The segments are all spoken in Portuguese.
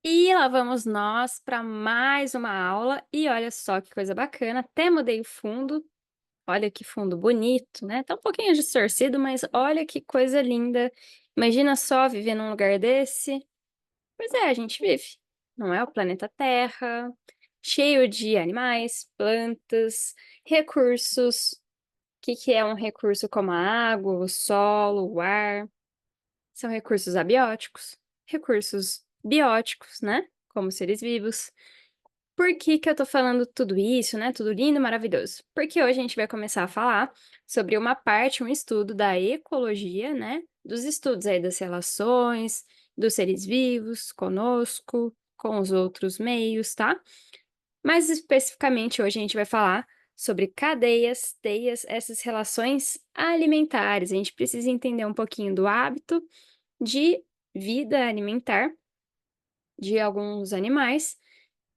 E lá vamos nós para mais uma aula, e olha só que coisa bacana, até mudei o fundo, olha que fundo bonito, né, tá um pouquinho distorcido, mas olha que coisa linda. Imagina só viver num lugar desse. Pois é, a gente vive, não é, o planeta Terra, cheio de animais, plantas, recursos. O que que é um recurso como a água, o solo, o ar? São recursos abióticos, recursos bióticos, né, como seres vivos. Por que que eu tô falando tudo isso, né, tudo lindo e maravilhoso? Porque hoje a gente vai começar a falar sobre uma parte, um estudo da ecologia, né, dos estudos aí das relações dos seres vivos conosco, com os outros meios, tá? Mais especificamente hoje a gente vai falar sobre cadeias, teias, essas relações alimentares. A gente precisa entender um pouquinho do hábito de vida alimentar de alguns animais,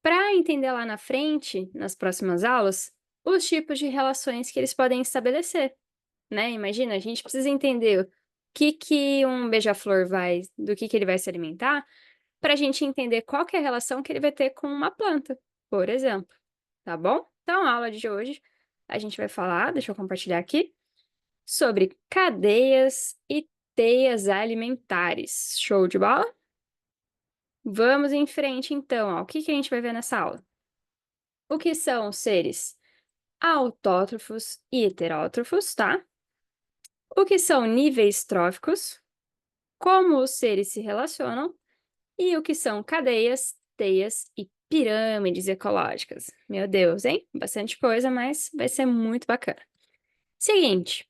para entender lá na frente, nas próximas aulas, os tipos de relações que eles podem estabelecer, né. Imagina, a gente precisa entender o que um beija-flor vai do que ele vai se alimentar, para a gente entender qual que é a relação que ele vai ter com uma planta, por exemplo, tá bom? Então a aula de hoje, a gente vai falar, deixa eu compartilhar aqui, sobre cadeias e teias alimentares. Show de bola? Vamos em frente então, ó. O que que a gente vai ver nessa aula? O que são os seres autótrofos e heterótrofos, tá? O que são níveis tróficos, como os seres se relacionam e o que são cadeias, teias e pirâmides ecológicas. Meu Deus, hein? Bastante coisa, mas vai ser muito bacana. Seguinte,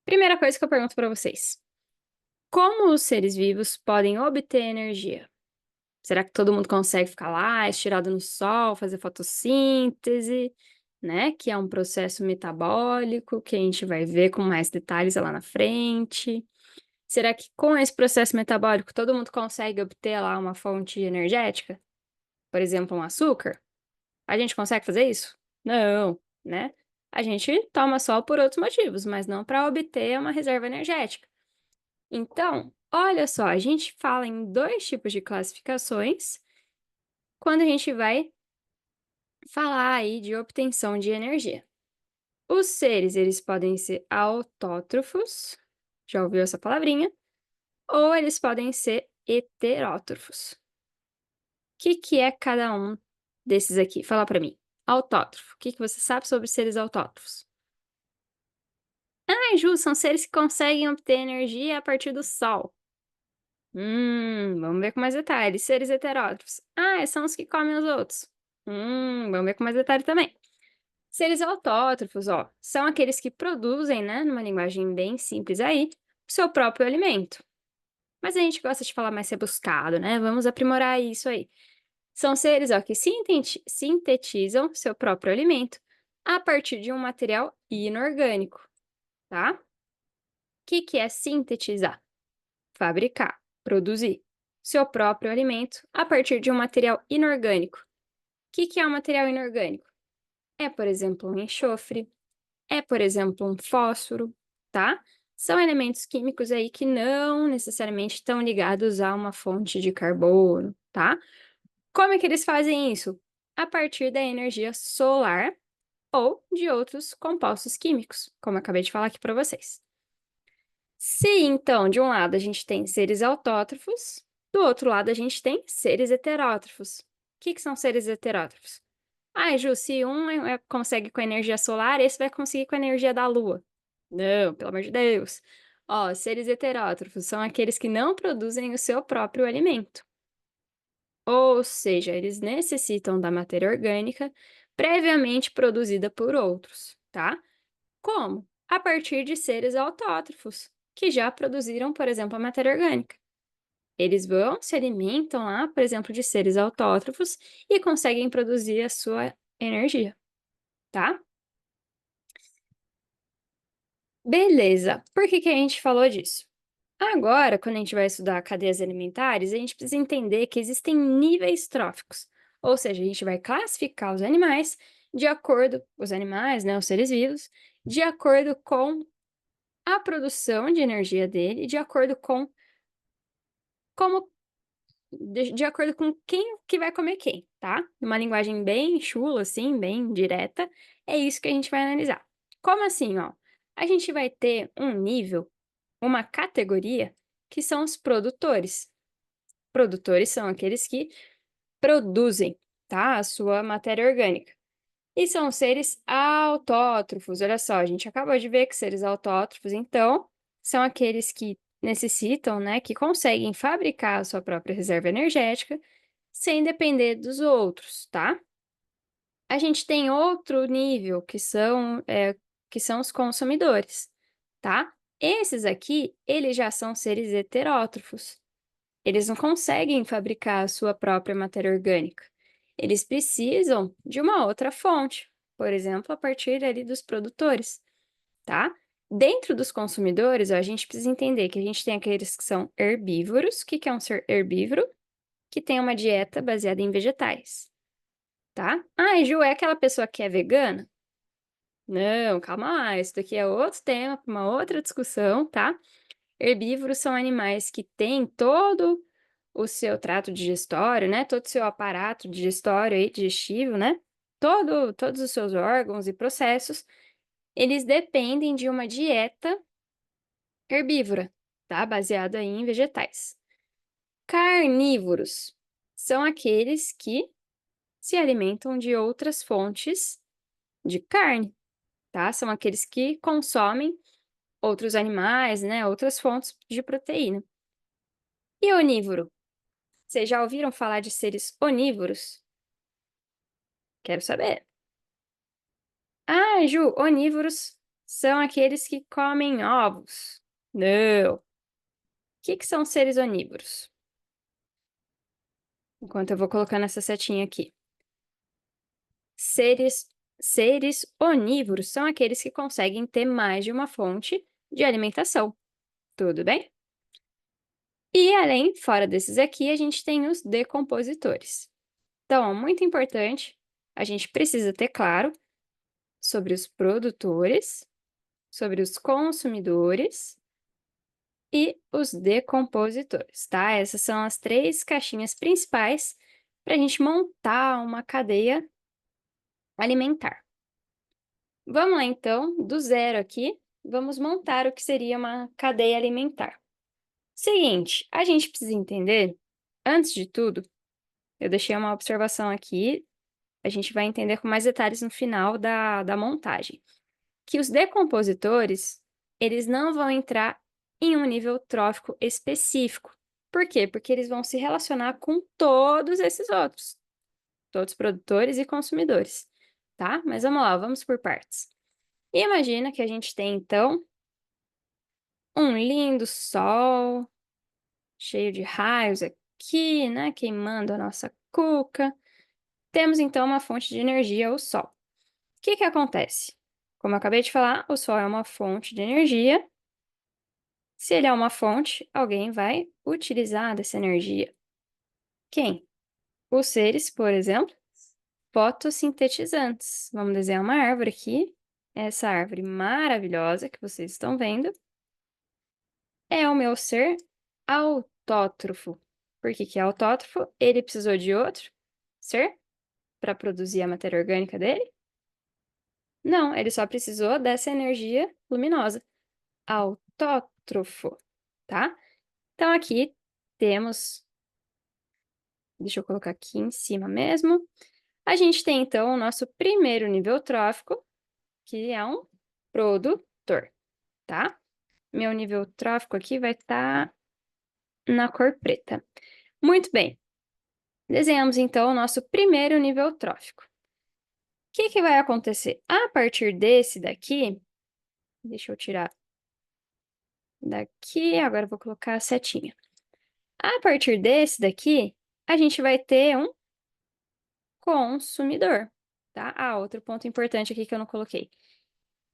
primeira coisa que eu pergunto para vocês: como os seres vivos podem obter energia? Será que todo mundo consegue ficar lá, estirado no sol, fazer fotossíntese, né? Que é um processo metabólico que a gente vai ver com mais detalhes lá na frente. Será que com esse processo metabólico todo mundo consegue obter lá uma fonte energética? Por exemplo, um açúcar? A gente consegue fazer isso? Não, né? A gente toma sol por outros motivos, mas não para obter uma reserva energética. Então, olha só, a gente fala em dois tipos de classificações quando a gente vai falar aí de obtenção de energia. Os seres, eles podem ser autótrofos, já ouviu essa palavrinha? Ou eles podem ser heterótrofos. O que é cada um desses aqui? Fala pra mim. Autótrofo. O que você sabe sobre seres autótrofos? Ah, Ju, são seres que conseguem obter energia a partir do Sol. Vamos ver com mais detalhes. Seres heterótrofos. Ah, são os que comem os outros. Vamos ver com mais detalhe também. Seres autótrofos, ó, são aqueles que produzem, né, numa linguagem bem simples aí, o seu próprio alimento. Mas a gente gosta de falar mais rebuscado, né? Vamos aprimorar isso aí. São seres, ó, que sintetizam seu próprio alimento a partir de um material inorgânico, tá? O que é sintetizar? Fabricar, produzir seu próprio alimento a partir de um material inorgânico. O que é um material inorgânico? É, por exemplo, um enxofre, é, por exemplo, um fósforo, tá? São elementos químicos aí que não necessariamente estão ligados a uma fonte de carbono, tá? Como é que eles fazem isso? A partir da energia solar ou de outros compostos químicos, como eu acabei de falar aqui para vocês. Se então, de um lado a gente tem seres autótrofos, do outro lado a gente tem seres heterótrofos. O que são seres heterótrofos? Ah, Ju, se um consegue com a energia solar, esse vai conseguir com a energia da Lua. Não, pelo amor de Deus. Ó, seres heterótrofos são aqueles que não produzem o seu próprio alimento. Ou seja, eles necessitam da matéria orgânica previamente produzida por outros, tá? Como? A partir de seres autótrofos, que já produziram, por exemplo, a matéria orgânica. Eles vão, se alimentam lá, por exemplo, de seres autótrofos e conseguem produzir a sua energia, tá? Beleza. Por que que a gente falou disso? Agora, quando a gente vai estudar cadeias alimentares, a gente precisa entender que existem níveis tróficos, ou seja, a gente vai classificar os animais de acordo, os animais, né, os seres vivos, de acordo com a produção de energia dele, de acordo com como de acordo com quem que vai comer quem, tá? Numa linguagem bem chula, assim, bem direta, é isso que a gente vai analisar. Como assim, ó? A gente vai ter um nível, uma categoria, que são os produtores. Produtores são aqueles que produzem, tá? A sua matéria orgânica. E são seres autótrofos. Olha só, a gente acabou de ver que seres autótrofos, então, são aqueles que necessitam, né, que conseguem fabricar a sua própria reserva energética sem depender dos outros, tá? A gente tem outro nível que são os consumidores, tá? Esses aqui, eles já são seres heterótrofos. Eles não conseguem fabricar a sua própria matéria orgânica. Eles precisam de uma outra fonte, por exemplo, a partir ali dos produtores, tá? Dentro dos consumidores, ó, a gente precisa entender que a gente tem aqueles que são herbívoros. O que que é um ser herbívoro? Que tem uma dieta baseada em vegetais, tá? Ah, e Ju, é aquela pessoa que é vegana? Não, calma lá, isso daqui é outro tema, para uma outra discussão, tá? Herbívoros são animais que têm todo o seu trato digestório, né, todo o seu aparato digestório aí, digestivo, né, todos os seus órgãos e processos, eles dependem de uma dieta herbívora, tá, baseada em vegetais. Carnívoros são aqueles que se alimentam de outras fontes de carne, tá, são aqueles que consomem outros animais, né, outras fontes de proteína. E onívoro? Vocês já ouviram falar de seres onívoros? Quero saber. Ah, Ju, onívoros são aqueles que comem ovos. Não. O que que são seres onívoros? Enquanto eu vou colocando essa setinha aqui. Seres, seres onívoros são aqueles que conseguem ter mais de uma fonte de alimentação. Tudo bem? E além, fora desses aqui, a gente tem os decompositores. Então, muito importante, a gente precisa ter claro sobre os produtores, sobre os consumidores e os decompositores, tá? Essas são as três caixinhas principais para a gente montar uma cadeia alimentar. Vamos lá, então, do zero aqui, vamos montar o que seria uma cadeia alimentar. Seguinte, a gente precisa entender, antes de tudo, eu deixei uma observação aqui, a gente vai entender com mais detalhes no final da montagem. Que os decompositores, eles não vão entrar em um nível trófico específico. Por quê? Porque eles vão se relacionar com todos esses outros, todos produtores e consumidores, tá? Mas vamos lá, vamos por partes. Imagina que a gente tem, então, um lindo sol, cheio de raios aqui, né, queimando a nossa cuca. Temos, então, uma fonte de energia, o sol. O que que acontece? Como eu acabei de falar, o sol é uma fonte de energia. Se ele é uma fonte, alguém vai utilizar dessa energia. Quem? Os seres, por exemplo, fotossintetizantes. Vamos desenhar uma árvore aqui. Essa árvore maravilhosa que vocês estão vendo é o meu ser autótrofo. Por que que é autótrofo? Ele precisou de outro ser para produzir a matéria orgânica dele? Não, ele só precisou dessa energia luminosa. Autótrofo, tá? Então aqui temos, deixa eu colocar aqui em cima mesmo. A gente tem então o nosso primeiro nível trófico, que é um produtor, tá? Meu nível trófico aqui vai estar na cor preta. Muito bem. Desenhamos então o nosso primeiro nível trófico. O que que vai acontecer? A partir desse daqui, deixa eu tirar daqui, agora eu vou colocar a setinha. A partir desse daqui, a gente vai ter um consumidor, tá? Ah, outro ponto importante aqui que eu não coloquei.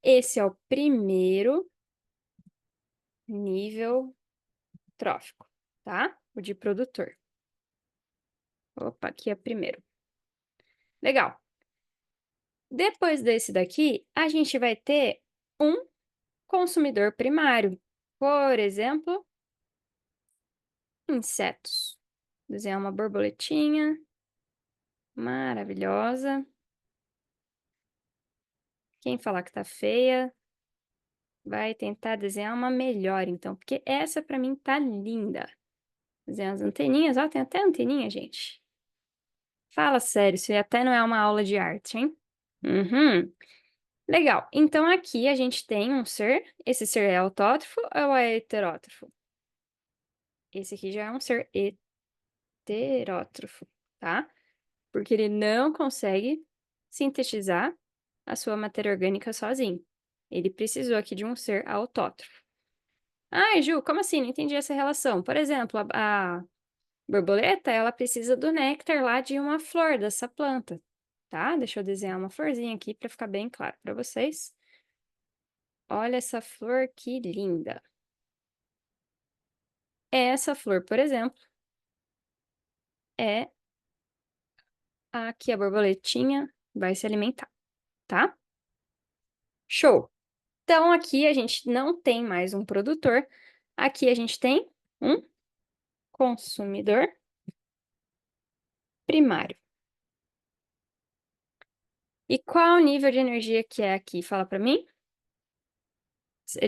Esse é o primeiro nível trófico, tá? O de produtor. Opa, aqui é primeiro. Legal. Depois desse daqui, a gente vai ter um consumidor primário. Por exemplo, insetos. Desenhar uma borboletinha maravilhosa. Quem falar que tá feia, vai tentar desenhar uma melhor então, porque essa pra mim tá linda. Desenhar as anteninhas, ó, tem até anteninha, gente. Fala sério, isso até não é uma aula de arte, hein? Uhum. Legal. Então aqui a gente tem um ser, esse ser é autótrofo ou é heterótrofo? Esse aqui já é um ser heterótrofo, tá? Porque ele não consegue sintetizar a sua matéria orgânica sozinho. Ele precisou aqui de um ser autótrofo. Ai, Ju, como assim? Não entendi essa relação. Por exemplo, a borboleta, ela precisa do néctar lá de uma flor dessa planta, tá? Deixa eu desenhar uma florzinha aqui para ficar bem claro para vocês. Olha essa flor que linda. Essa flor, por exemplo, é a que a borboletinha vai se alimentar, tá? Show! Então, aqui a gente não tem mais um produtor, aqui a gente tem um consumidor primário. E qual o nível de energia que é aqui? Fala para mim.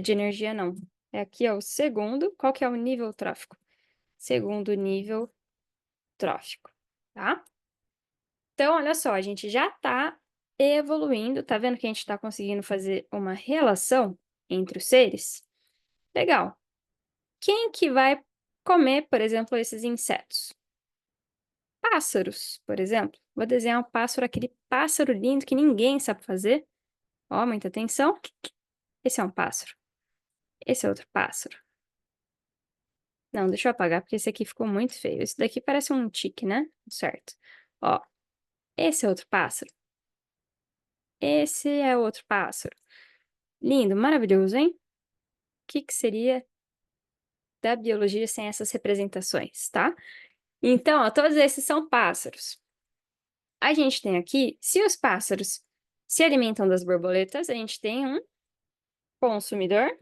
De energia não. É aqui, ó, o segundo. Qual que é o nível trófico? Segundo nível trófico, tá? Então, olha só, a gente já tá evoluindo. Tá vendo que a gente tá conseguindo fazer uma relação entre os seres? Legal. Quem que vai comer, por exemplo, esses insetos? Pássaros, por exemplo. Vou desenhar um pássaro, aquele pássaro lindo que ninguém sabe fazer. Ó, muita atenção. Esse é um pássaro. Esse é outro pássaro. Não, deixa eu apagar, porque esse aqui ficou muito feio. Esse daqui parece um tique, né? Certo. Ó, esse é outro pássaro. Esse é outro pássaro. Lindo, maravilhoso, hein? O que que seria da biologia sem essas representações, tá? Então, ó, todos esses são pássaros. A gente tem aqui, se os pássaros se alimentam das borboletas, a gente tem um consumidor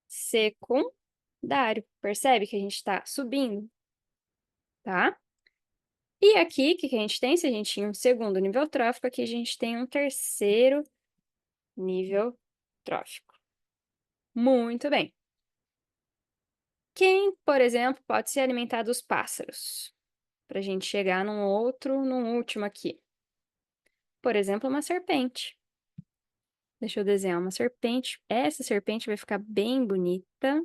secundário. Percebe que a gente está subindo, tá? E aqui, o que que a gente tem? Se a gente tinha um segundo nível trófico, aqui a gente tem um terceiro nível trófico. Muito bem. Quem, por exemplo, pode se alimentar dos pássaros? Para a gente chegar num último aqui. Por exemplo, uma serpente. Deixa eu desenhar uma serpente. Essa serpente vai ficar bem bonita.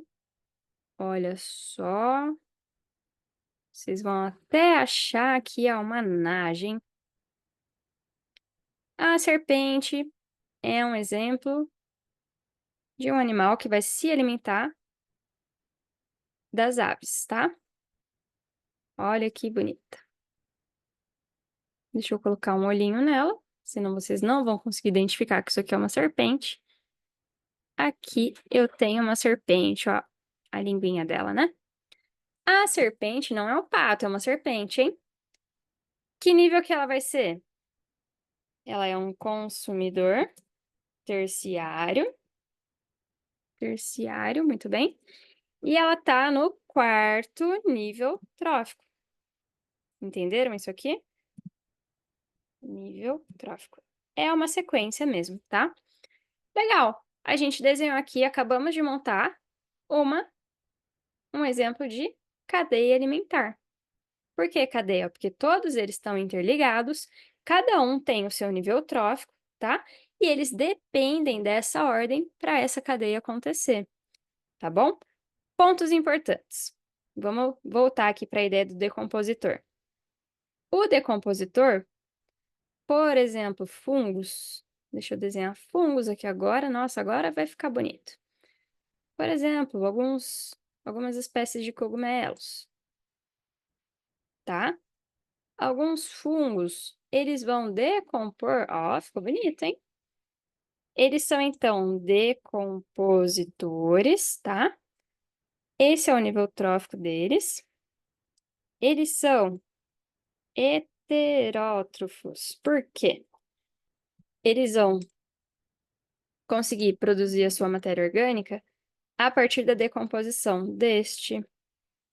Olha só. Vocês vão até achar que é uma nagem. A serpente é um exemplo de um animal que vai se alimentar das aves, tá? Olha que bonita. Deixa eu colocar um olhinho nela, senão vocês não vão conseguir identificar que isso aqui é uma serpente. Aqui eu tenho uma serpente, ó, a linguinha dela, né? A serpente não é um pato, é uma serpente, hein? Que nível que ela vai ser? Ela é um consumidor terciário. Terciário, muito bem. E ela tá no quarto nível trófico. Entenderam isso aqui? Nível trófico. É uma sequência mesmo, tá? Legal. A gente desenhou aqui, acabamos de montar um exemplo de cadeia alimentar. Por que cadeia? Porque todos eles estão interligados, cada um tem o seu nível trófico, tá? E eles dependem dessa ordem para essa cadeia acontecer, tá bom? Pontos importantes. Vamos voltar aqui para a ideia do decompositor. O decompositor, por exemplo, fungos. Deixa eu desenhar fungos aqui agora. Nossa, agora vai ficar bonito. Por exemplo, algumas espécies de cogumelos, tá? Alguns fungos, eles vão decompor. Ó, ficou bonito, hein? Eles são, então, decompositores, tá? Esse é o nível trófico deles. Eles são heterótrofos. Por quê? Eles vão conseguir produzir a sua matéria orgânica a partir da decomposição deste,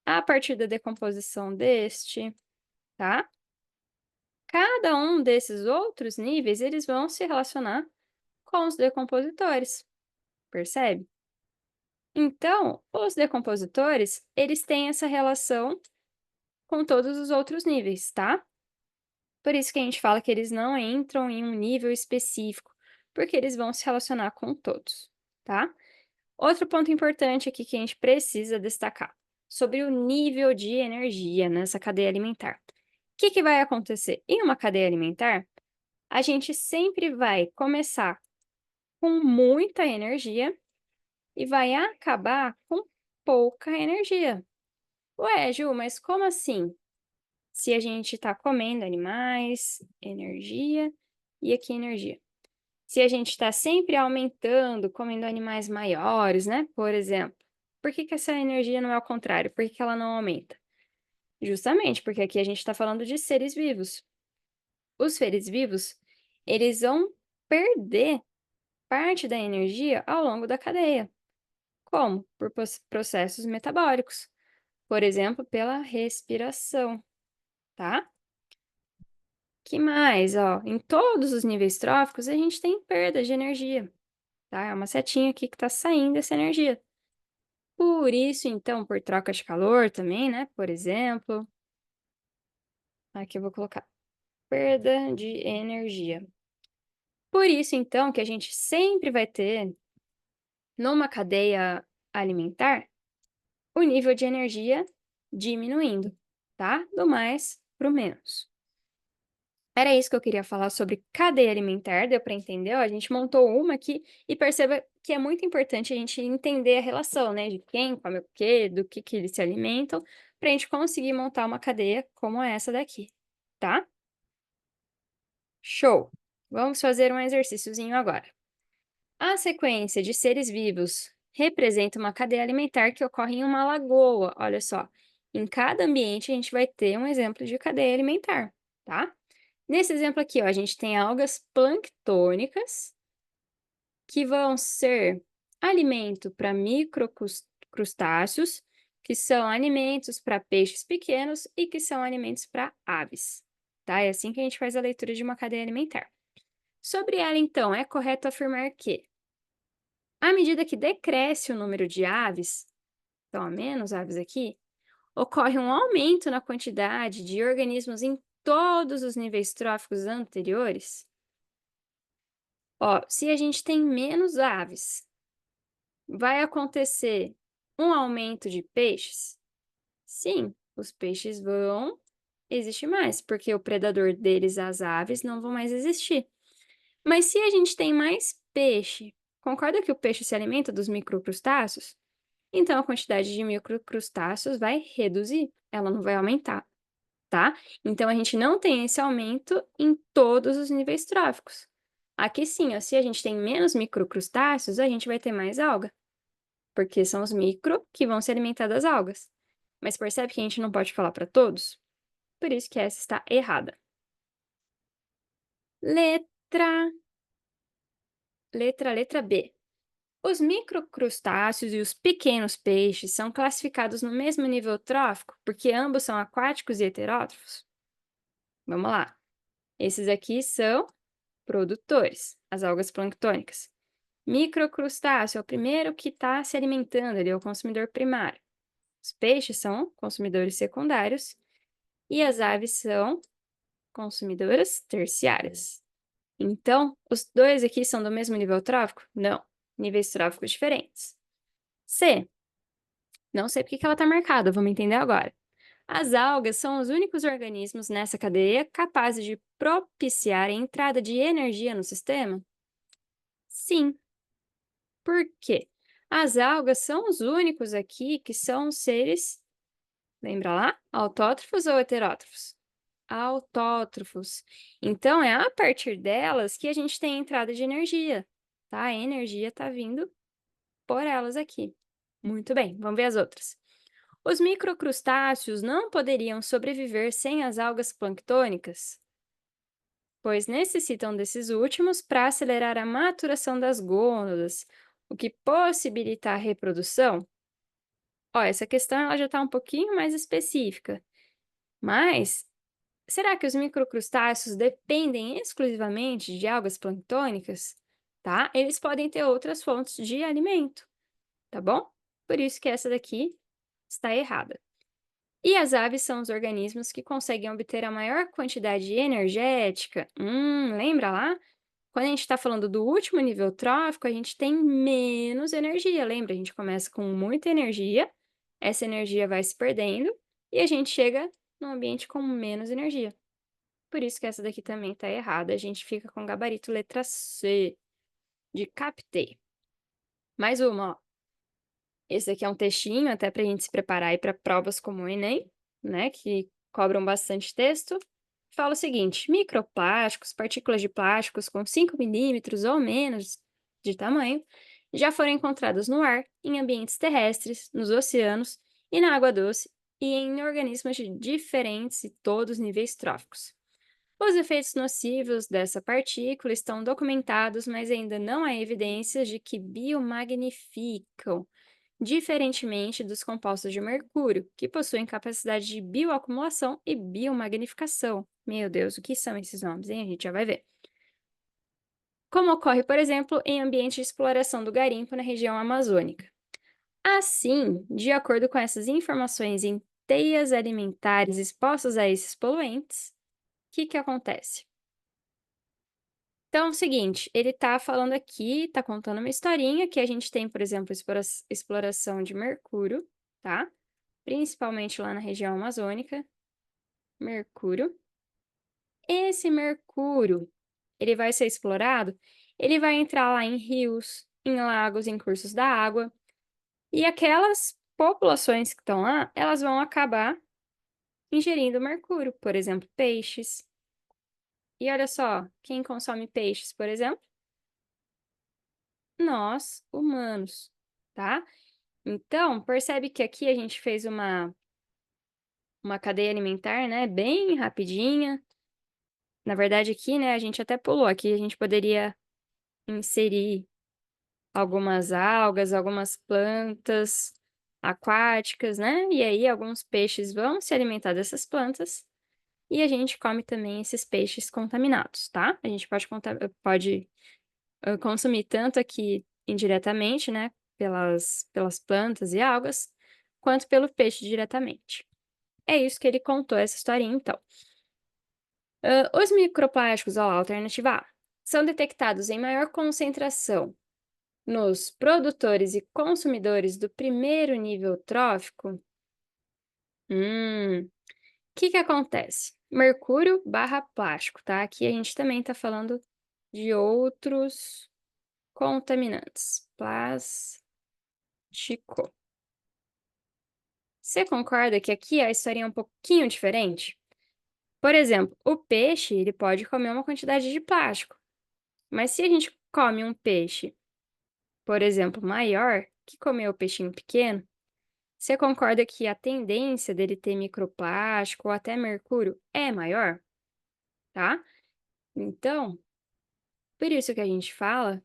a partir da decomposição deste, tá? Cada um desses outros níveis, eles vão se relacionar com os decompositores, percebe? Então, os decompositores, eles têm essa relação com todos os outros níveis, tá? Por isso que a gente fala que eles não entram em um nível específico, porque eles vão se relacionar com todos, tá? Outro ponto importante aqui que a gente precisa destacar, sobre o nível de energia nessa cadeia alimentar. O que que vai acontecer? Em uma cadeia alimentar, a gente sempre vai começar com muita energia e vai acabar com pouca energia. Ué, Ju, mas como assim? Se a gente está comendo animais, energia, e aqui energia. Se a gente está sempre aumentando, comendo animais maiores, né? Por exemplo, por que que essa energia não é ao contrário? Por que que ela não aumenta? Justamente porque aqui a gente está falando de seres vivos. Os seres vivos, eles vão perder parte da energia ao longo da cadeia. Como? Por processos metabólicos. Por exemplo, pela respiração, tá? Que mais, ó? Em todos os níveis tróficos, a gente tem perda de energia, tá? É uma setinha aqui que está saindo essa energia. Por isso, então, por troca de calor também, né? Por exemplo, aqui eu vou colocar perda de energia. Por isso, então, que a gente sempre vai ter, numa cadeia alimentar, o nível de energia diminuindo, tá? Do mais para o menos. Era isso que eu queria falar sobre cadeia alimentar, deu para entender? Ó, a gente montou uma aqui e perceba que é muito importante a gente entender a relação, né, de quem come o quê, do que eles se alimentam, para a gente conseguir montar uma cadeia como essa daqui, tá? Show! Vamos fazer um exercíciozinho agora. A sequência de seres vivos representa uma cadeia alimentar que ocorre em uma lagoa. Olha só, em cada ambiente a gente vai ter um exemplo de cadeia alimentar, tá? Nesse exemplo aqui, ó, a gente tem algas planctônicas, que vão ser alimento para microcrustáceos, que são alimentos para peixes pequenos e que são alimentos para aves, tá? É assim que a gente faz a leitura de uma cadeia alimentar. Sobre ela, então, é correto afirmar que, à medida que decresce o número de aves, então, há menos aves aqui, ocorre um aumento na quantidade de organismos em todos os níveis tróficos anteriores. Ó, se a gente tem menos aves, vai acontecer um aumento de peixes? Sim, os peixes vão existir mais, porque o predador deles, as aves, não vão mais existir. Mas se a gente tem mais peixe, concorda que o peixe se alimenta dos microcrustáceos? Então a quantidade de microcrustáceos vai reduzir, ela não vai aumentar, tá? Então a gente não tem esse aumento em todos os níveis tróficos. Aqui sim, ó, se a gente tem menos microcrustáceos, a gente vai ter mais alga, porque são os micro que vão se alimentar das algas. Mas percebe que a gente não pode falar para todos? Por isso que essa está errada. Letra, letra B. Os microcrustáceos e os pequenos peixes são classificados no mesmo nível trófico porque ambos são aquáticos e heterótrofos? Vamos lá. Esses aqui são produtores, as algas planctônicas. Microcrustáceo é o primeiro que está se alimentando, ele é o consumidor primário. Os peixes são consumidores secundários e as aves são consumidoras terciárias. Então, os dois aqui são do mesmo nível trófico? Não, níveis tróficos diferentes. C. Não sei porque que ela está marcada, vamos entender agora. As algas são os únicos organismos nessa cadeia capazes de propiciar a entrada de energia no sistema? Sim. Por quê? As algas são os únicos aqui que são seres, lembra lá? Autótrofos ou heterótrofos? Autótrofos. Então, é a partir delas que a gente tem a entrada de energia, tá? A energia está vindo por elas aqui. Muito bem, vamos ver as outras. Os microcrustáceos não poderiam sobreviver sem as algas planctônicas, pois necessitam desses últimos para acelerar a maturação das gônadas, o que possibilita a reprodução? Ó, essa questão ela já está um pouquinho mais específica, mas será que os microcrustáceos dependem exclusivamente de algas planctônicas? Tá? Eles podem ter outras fontes de alimento, tá bom? Por isso que essa daqui está errada. E as aves são os organismos que conseguem obter a maior quantidade energética. Lembra lá? Quando a gente está falando do último nível trófico, a gente tem menos energia. Lembra? A gente começa com muita energia, essa energia vai se perdendo e a gente chega num ambiente com menos energia. Por isso que essa daqui também está errada. A gente fica com gabarito letra C, de captei. Mais uma, ó. Esse aqui é um textinho até para a gente se preparar aí para provas como o Enem, né, que cobram bastante texto. Fala o seguinte: microplásticos, partículas de plásticos com 5 milímetros ou menos de tamanho, já foram encontrados no ar, em ambientes terrestres, nos oceanos e na água doce, e em organismos de diferentes e todos níveis tróficos. Os efeitos nocivos dessa partícula estão documentados, mas ainda não há evidências de que biomagnificam, diferentemente dos compostos de mercúrio, que possuem capacidade de bioacumulação e biomagnificação. Meu Deus, o que são esses nomes, hein? A gente já vai ver. Como ocorre, por exemplo, em ambiente de exploração do garimpo na região amazônica. Assim, de acordo com essas informações em teias alimentares expostas a esses poluentes, o que acontece? Então, é o seguinte, ele está falando aqui, está contando uma historinha que a gente tem, por exemplo, exploração de mercúrio, tá? Principalmente lá na região amazônica, mercúrio. Esse mercúrio, ele vai ser explorado, ele vai entrar lá em rios, em lagos, em cursos da água, e aquelas populações que estão lá, elas vão acabar ingerindo mercúrio, por exemplo, peixes. E olha só, quem consome peixes, por exemplo? Nós, humanos, tá? Então, percebe que aqui a gente fez uma cadeia alimentar, né, bem rapidinha. Na verdade, aqui, né, a gente até pulou. Aqui a gente poderia inserir algumas algas, algumas plantas aquáticas, né? E aí alguns peixes vão se alimentar dessas plantas e a gente come também esses peixes contaminados, tá? A gente pode consumir tanto aqui indiretamente, né, pelas plantas e algas, quanto pelo peixe diretamente. É isso que ele contou, essa historinha, então. Os microplásticos, ó, alternativa A, são detectados em maior concentração nos produtores e consumidores do primeiro nível trófico. O que acontece? Mercúrio barra plástico, tá? Aqui a gente também está falando de outros contaminantes. Plástico. Você concorda que aqui a historinha é um pouquinho diferente? Por exemplo, o peixe, ele pode comer uma quantidade de plástico, mas se a gente come um peixe, por exemplo, maior, que comeu o peixinho pequeno, você concorda que a tendência dele ter microplástico ou até mercúrio é maior, tá? Então, por isso que a gente fala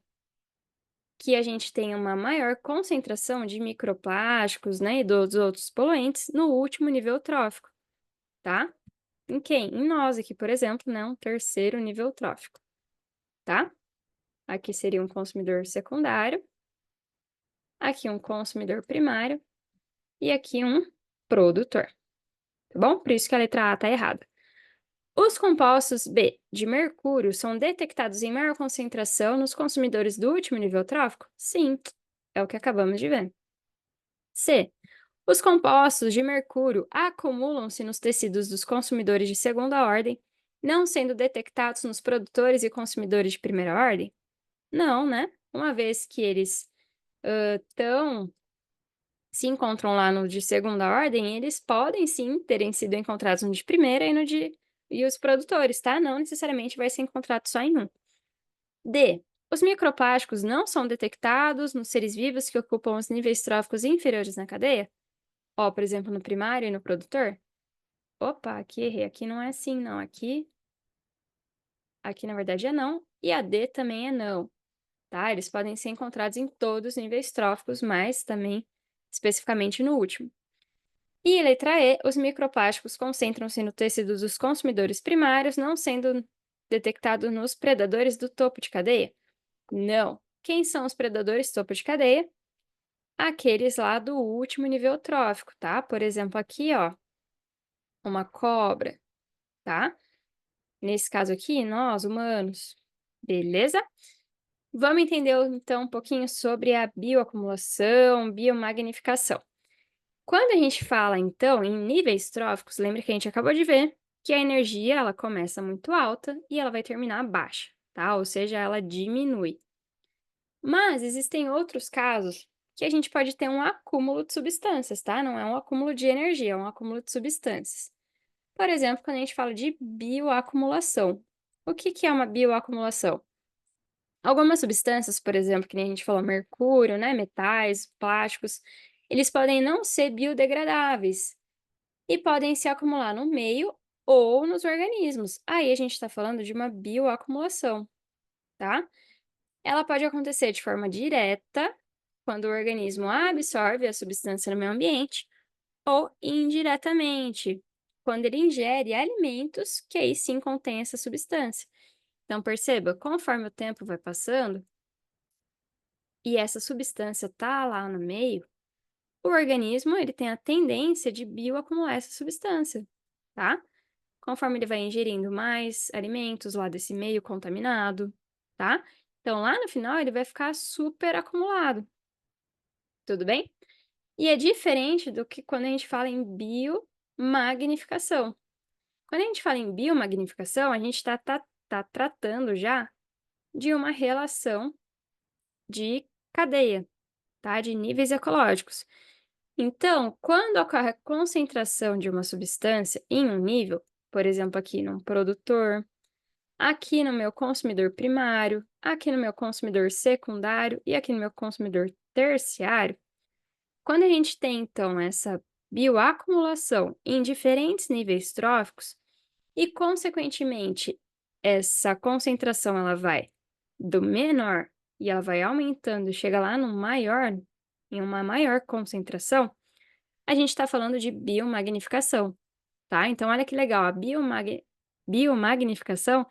que a gente tem uma maior concentração de microplásticos, né, e dos outros poluentes no último nível trófico, tá? Em quem? Em nós aqui, por exemplo, né, um terceiro nível trófico, tá? Aqui seria um consumidor secundário, aqui um consumidor primário e aqui um produtor, tá bom? Por isso que a letra A está errada. Os compostos B de mercúrio são detectados em maior concentração nos consumidores do último nível trófico? Sim, é o que acabamos de ver. C. Os compostos de mercúrio acumulam-se nos tecidos dos consumidores de segunda ordem, não sendo detectados nos produtores e consumidores de primeira ordem? Não, né? Uma vez que eles se encontram lá no de segunda ordem, eles podem sim terem sido encontrados no de primeira e no de e os produtores, tá? Não necessariamente vai ser encontrado só em um. D. Os microplásticos não são detectados nos seres vivos que ocupam os níveis tróficos inferiores na cadeia? Ó, por exemplo, no primário e no produtor? Opa, aqui errei. Aqui não é assim, não. Aqui na verdade é não. E a D também é não, tá? Eles podem ser encontrados em todos os níveis tróficos, mas também especificamente no último. E letra E, os microplásticos concentram-se no tecido dos consumidores primários, não sendo detectados nos predadores do topo de cadeia? Não. Quem são os predadores topo de cadeia? Aqueles lá do último nível trófico, tá? Por exemplo, aqui, ó, uma cobra, tá? Nesse caso aqui, nós, humanos. Beleza? Vamos entender então um pouquinho sobre a bioacumulação, biomagnificação. Quando a gente fala, então, em níveis tróficos, lembra que a gente acabou de ver que a energia ela começa muito alta e ela vai terminar baixa, tá? Ou seja, ela diminui. Mas existem outros casos que a gente pode ter um acúmulo de substâncias, tá? Não é um acúmulo de energia, é um acúmulo de substâncias. Por exemplo, quando a gente fala de bioacumulação. O que que é uma bioacumulação? Algumas substâncias, por exemplo, que nem a gente falou, mercúrio, né, metais, plásticos, eles podem não ser biodegradáveis e podem se acumular no meio ou nos organismos. Aí a gente está falando de uma bioacumulação, tá? Ela pode acontecer de forma direta, quando o organismo absorve a substância no meio ambiente, ou indiretamente, quando ele ingere alimentos que aí sim contêm essa substância. Então, perceba, conforme o tempo vai passando e essa substância está lá no meio, o organismo ele tem a tendência de bioacumular essa substância, tá? Conforme ele vai ingerindo mais alimentos lá desse meio contaminado, tá? Então, lá no final, ele vai ficar super acumulado, tudo bem? E é diferente do que quando a gente fala em biomagnificação. Quando a gente fala em biomagnificação, a gente tá tratando já de uma relação de cadeia, tá? De níveis ecológicos. Então, quando ocorre a concentração de uma substância em um nível, por exemplo, aqui num produtor, aqui no meu consumidor primário, aqui no meu consumidor secundário e aqui no meu consumidor terciário, quando a gente tem, então, essa bioacumulação em diferentes níveis tróficos e, consequentemente, essa concentração ela vai do menor e ela vai aumentando e chega lá no maior, em uma maior concentração, a gente está falando de biomagnificação, tá? Então, olha que legal, a biomagnificação,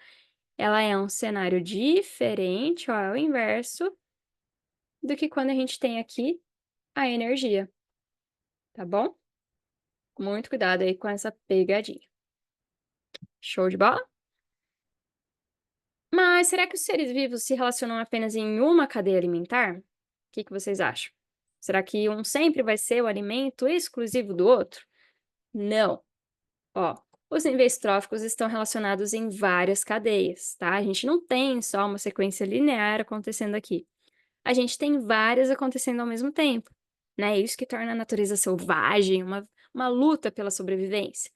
ela é um cenário diferente, ó, é o inverso do que quando a gente tem aqui a energia, tá bom? Muito cuidado aí com essa pegadinha. Show de bola? Mas será que os seres vivos se relacionam apenas em uma cadeia alimentar? O que que vocês acham? Será que um sempre vai ser o alimento exclusivo do outro? Não. Ó, os níveis tróficos estão relacionados em várias cadeias, tá? A gente não tem só uma sequência linear acontecendo aqui. A gente tem várias acontecendo ao mesmo tempo, né? Isso que torna a natureza selvagem, uma luta pela sobrevivência.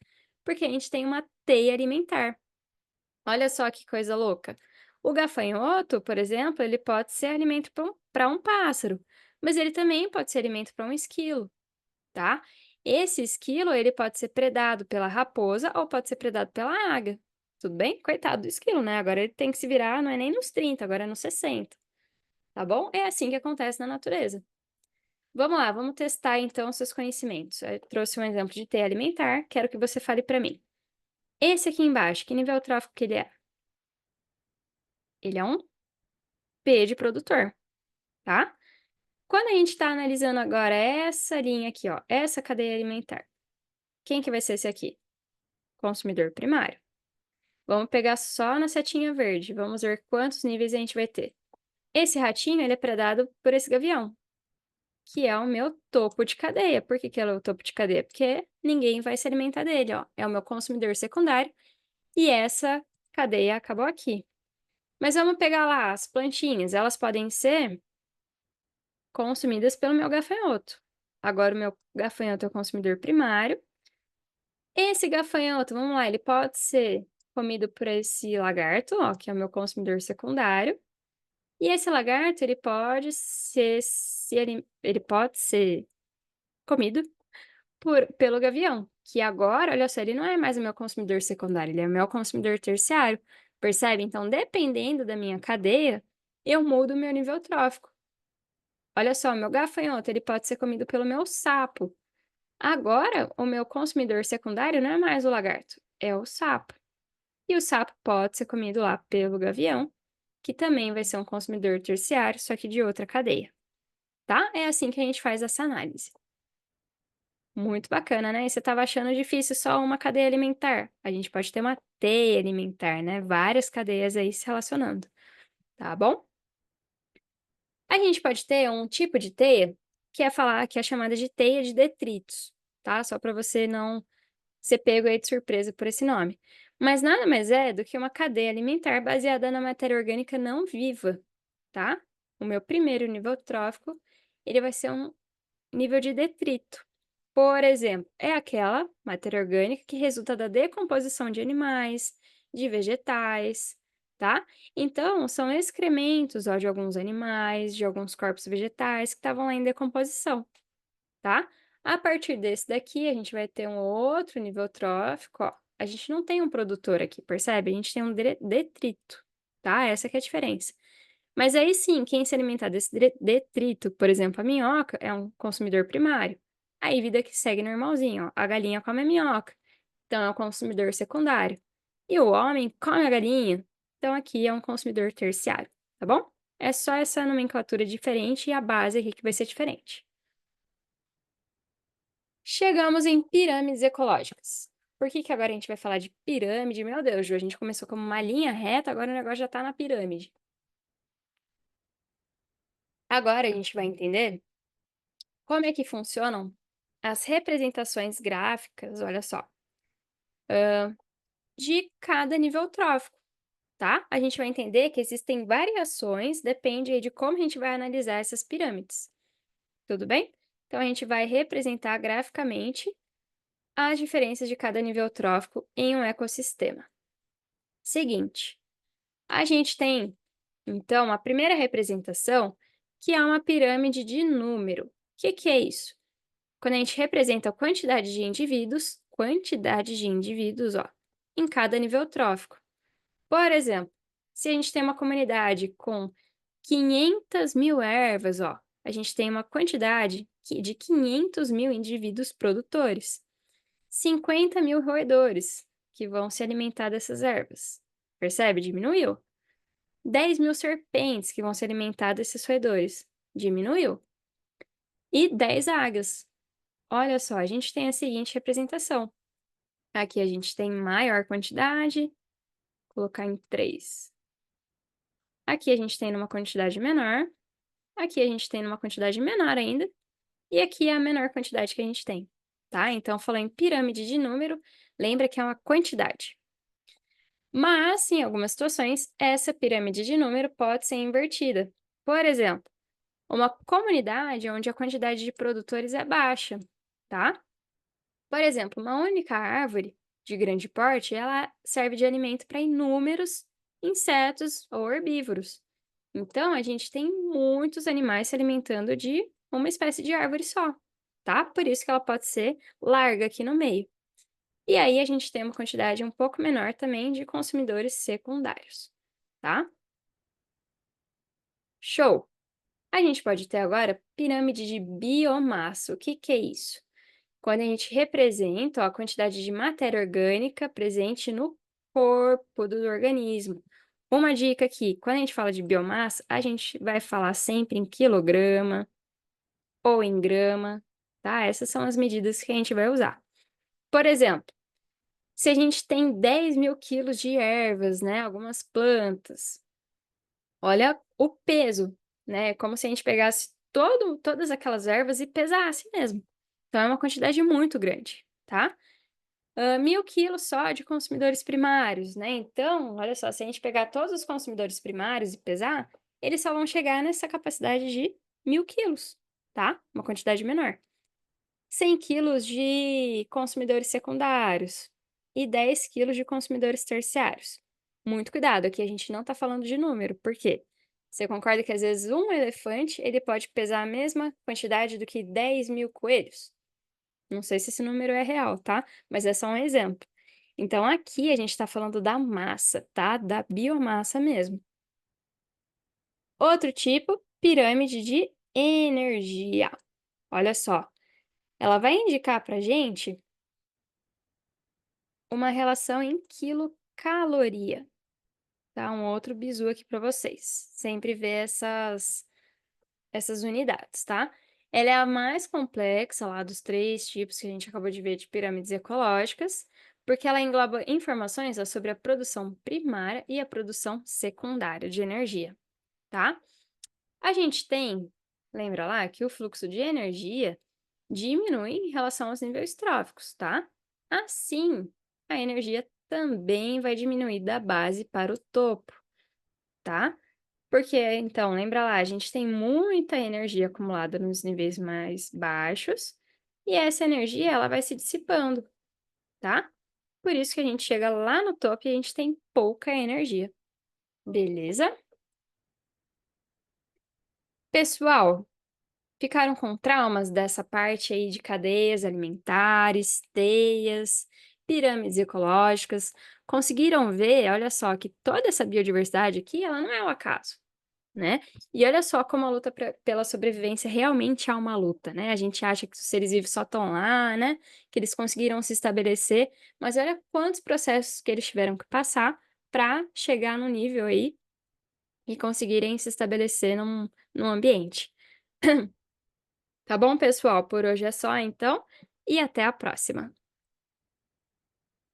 Porque a gente tem uma teia alimentar. Olha só que coisa louca. O gafanhoto, por exemplo, ele pode ser alimento para um pássaro, mas ele também pode ser alimento para um esquilo, tá? Esse esquilo, ele pode ser predado pela raposa ou pode ser predado pela águia. Tudo bem? Coitado do esquilo, né? Agora ele tem que se virar, não é nem nos 30, agora é nos 60, tá bom? É assim que acontece na natureza. Vamos lá, vamos testar então seus conhecimentos. Eu trouxe um exemplo de teia alimentar, quero que você fale para mim. Esse aqui embaixo, que nível trófico que ele é? Ele é um P de produtor, tá? Quando a gente está analisando agora essa linha aqui, ó, essa cadeia alimentar, quem que vai ser esse aqui? Consumidor primário. Vamos pegar só na setinha verde, vamos ver quantos níveis a gente vai ter. Esse ratinho, ele é predado por esse gavião, que é o meu topo de cadeia. Por que que ele é o topo de cadeia? Porque ninguém vai se alimentar dele, ó. É o meu consumidor secundário e essa cadeia acabou aqui. Mas vamos pegar lá as plantinhas, elas podem ser consumidas pelo meu gafanhoto. Agora o meu gafanhoto é o consumidor primário. Esse gafanhoto, vamos lá, ele pode ser comido por esse lagarto, ó, que é o meu consumidor secundário. E esse lagarto, ele pode ser comido pelo gavião, que agora, olha só, ele não é mais o meu consumidor secundário, ele é o meu consumidor terciário. Percebe? Então, dependendo da minha cadeia, eu mudo o meu nível trófico. Olha só, o meu gafanhoto, ele pode ser comido pelo meu sapo. Agora, o meu consumidor secundário não é mais o lagarto, é o sapo. E o sapo pode ser comido lá pelo gavião, que também vai ser um consumidor terciário, só que de outra cadeia, tá? É assim que a gente faz essa análise. Muito bacana, né? E você estava achando difícil só uma cadeia alimentar. A gente pode ter uma teia alimentar, né? Várias cadeias aí se relacionando, tá bom? A gente pode ter um tipo de teia que é chamada de teia de detritos, tá? Só para você não ser pego aí de surpresa por esse nome. Mas nada mais é do que uma cadeia alimentar baseada na matéria orgânica não viva, tá? O meu primeiro nível trófico, ele vai ser um nível de detrito. Por exemplo, é aquela matéria orgânica que resulta da decomposição de animais, de vegetais, tá? Então, são excrementos, ó, de alguns animais, de alguns corpos vegetais que estavam lá em decomposição, tá? A partir desse daqui, a gente vai ter um outro nível trófico, ó. A gente não tem um produtor aqui, percebe? A gente tem um detrito, tá? Essa que é a diferença. Mas aí sim, quem se alimentar desse detrito, por exemplo, a minhoca, é um consumidor primário. Aí vida que segue normalzinho, ó. A galinha come a minhoca, então é um consumidor secundário. E o homem come a galinha, então aqui é um consumidor terciário, tá bom? É só essa nomenclatura diferente e a base aqui que vai ser diferente. Chegamos em pirâmides ecológicas. Por que que agora a gente vai falar de pirâmide? Meu Deus, Ju, a gente começou como uma linha reta, agora o negócio já tá na pirâmide. Agora a gente vai entender como é que funcionam as representações gráficas, olha só, de cada nível trófico, tá? A gente vai entender que existem variações, depende aí de como a gente vai analisar essas pirâmides, tudo bem? Então a gente vai representar graficamente as diferenças de cada nível trófico em um ecossistema. Seguinte, a gente tem, então, a primeira representação, que é uma pirâmide de número. O que que é isso? Quando a gente representa a quantidade de indivíduos, ó, em cada nível trófico. Por exemplo, se a gente tem uma comunidade com 500 mil ervas, ó, a gente tem uma quantidade de 500 mil indivíduos produtores, 50 mil roedores que vão se alimentar dessas ervas. Percebe? Diminuiu. 10 mil serpentes que vão se alimentar desses roedores. Diminuiu. E 10 águias. Olha só, a gente tem a seguinte representação. Aqui a gente tem maior quantidade, colocar em 3. Aqui a gente tem numa quantidade menor, aqui a gente tem numa quantidade menor ainda, e aqui é a menor quantidade que a gente tem, tá? Então, falando em pirâmide de número, lembra que é uma quantidade. Mas, em algumas situações, essa pirâmide de número pode ser invertida. Por exemplo, uma comunidade onde a quantidade de produtores é baixa, tá? Por exemplo, uma única árvore de grande porte, ela serve de alimento para inúmeros insetos ou herbívoros. Então, a gente tem muitos animais se alimentando de uma espécie de árvore só, tá? Por isso que ela pode ser larga aqui no meio. E aí a gente tem uma quantidade um pouco menor também de consumidores secundários, tá? Show! A gente pode ter agora pirâmide de biomassa. O que que é isso? Quando a gente representa, ó, a quantidade de matéria orgânica presente no corpo do organismo. Uma dica aqui, quando a gente fala de biomassa, a gente vai falar sempre em quilograma ou em grama, tá? Essas são as medidas que a gente vai usar. Por exemplo, se a gente tem 10 mil quilos de ervas, né? Algumas plantas, olha o peso, né? É como se a gente pegasse todas aquelas ervas e pesasse mesmo. Então, é uma quantidade muito grande, tá? 1.000 quilos só de consumidores primários, né? Então, olha só, se a gente pegar todos os consumidores primários e pesar, eles só vão chegar nessa capacidade de 1.000 quilos, tá? Uma quantidade menor. 100 quilos de consumidores secundários e 10 quilos de consumidores terciários. Muito cuidado, aqui a gente não está falando de número, por quê? Você concorda que às vezes um elefante ele pode pesar a mesma quantidade do que 10 mil coelhos? Não sei se esse número é real, tá? Mas é só um exemplo. Então, aqui a gente está falando da massa, tá? Da biomassa mesmo. Outro tipo, pirâmide de Energia. Olha só, ela vai indicar para gente uma relação em quilocaloria, tá? Um outro bizu aqui para vocês. Sempre ver essas unidades, tá? Ela é a mais complexa lá dos 3 tipos que a gente acabou de ver de pirâmides ecológicas, porque ela engloba informações sobre a produção primária e a produção secundária de energia, tá? A gente tem, lembra lá, que o fluxo de energia diminui em relação aos níveis tróficos, tá? Assim, a energia também vai diminuir da base para o topo, tá? Porque, então, lembra lá, a gente tem muita energia acumulada nos níveis mais baixos, e essa energia ela vai se dissipando, tá? Por isso que a gente chega lá no topo e a gente tem pouca energia, beleza? Pessoal, ficaram com traumas dessa parte aí de cadeias alimentares, teias, pirâmides ecológicas? Conseguiram ver, olha só, que toda essa biodiversidade aqui, ela não é um acaso. Né? E olha só como a luta pela sobrevivência realmente é uma luta, né? A gente acha que os seres vivos só estão lá, né? Que eles conseguiram se estabelecer, mas olha quantos processos que eles tiveram que passar para chegar no nível aí e conseguirem se estabelecer num ambiente. Tá bom, pessoal? Por hoje é só, então, e até a próxima.